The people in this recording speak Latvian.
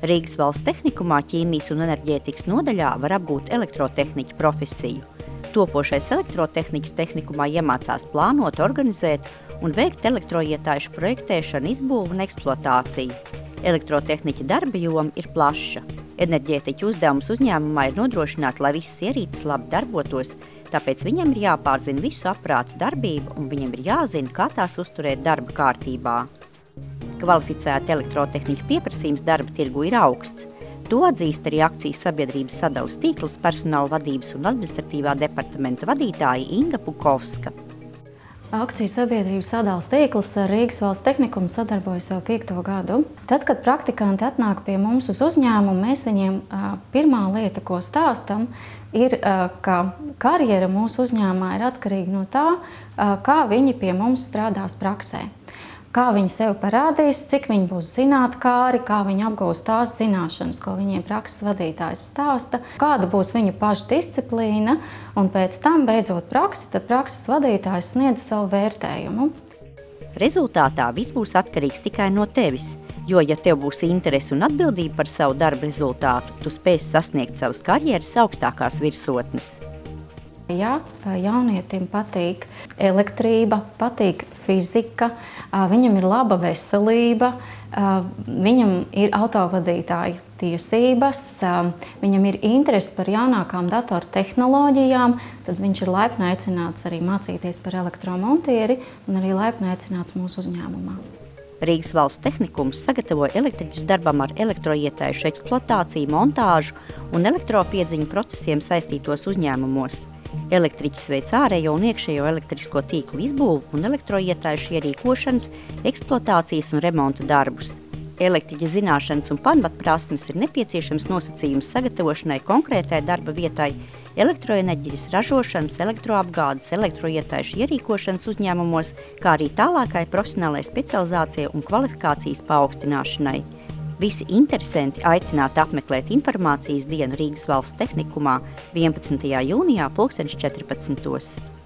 Rīgas valsts tehnikumā ķīmijas un enerģētikas nodaļā var apgūt elektrotehniķa profesiju. Topošais elektrotehnikas tehnikumā iemācās plānot, organizēt un veikt elektroietājušu projektēšanu, izbūvu un eksploatāciju. Elektrotehniķa darba joma ir plaša. Enerģētiķa uzdevums uzņēmumā ir nodrošināt, lai visas ierīces labi darbotos, tāpēc viņam ir jāpārzina visu aparātu darbību un viņam ir jāzina, kā tās uzturēt darba kārtībā. Kvalificēta elektrotehniķa pieprasījums darba tirgu ir augsts. To atzīst arī akcijas sabiedrības sadales tīkls personāla vadības un administratīvā departamenta vadītāja Inga Pukovska. Akcijas sabiedrības sadales tīkls ar Rīgas valsts tehnikumu sadarbojas jau 5. gadu. Tad, kad praktikanti atnāk pie mums uz uzņēmumu, mēs viņiem pirmā lieta, ko stāstam, ir, ka karjera mūsu uzņēmumā ir atkarīga no tā, kā viņi pie mums strādās praksē. Kā viņi sev parādīs, cik viņi būs zinātkāri, kā viņi apgūs tās zināšanas, ko viņiem prakses vadītājs stāsta, kāda būs viņu paša disciplīna, un pēc tam, beidzot praksi, tad prakses vadītājs sniedz savu vērtējumu. Rezultātā viss būs atkarīgs tikai no tevis, jo, ja tev būs interese un atbildība par savu darba rezultātu, tu spēsi sasniegt savas karjeras augstākās virsotnes. Ja jaunietim patīk elektrība, patīk fizika, viņam ir laba veselība, viņam ir autovadītāja tiesības, viņam ir interese par jaunākām datortehnoloģijām, tad viņš ir laipni aicināts arī mācīties par elektromontieri un arī laipni aicināts mūsu uzņēmumā. Rīgas valsts tehnikums sagatavoja elektriķus darbam ar elektroietējušu eksploatāciju, montāžu un elektropiedziņu procesiem saistītos uzņēmumos. Elektriķis veic ārējo un iekšējo elektrisko tīklu izbūvu un elektroietējušu ierīkošanas, eksploatācijas un remonta darbus. Elektriķa zināšanas un pamatprasmes ir nepieciešams nosacījums sagatavošanai konkrētai darba vietai, elektroenerģijas ražošanas, elektroapgādes, elektroietējušu ierīkošanas uzņēmumos, kā arī tālākai profesionālai specializācijai un kvalifikācijas paaugstināšanai. Visi interesanti aicināti apmeklēt informācijas dienu Rīgas valsts tehnikumā 11. jūnijā 14.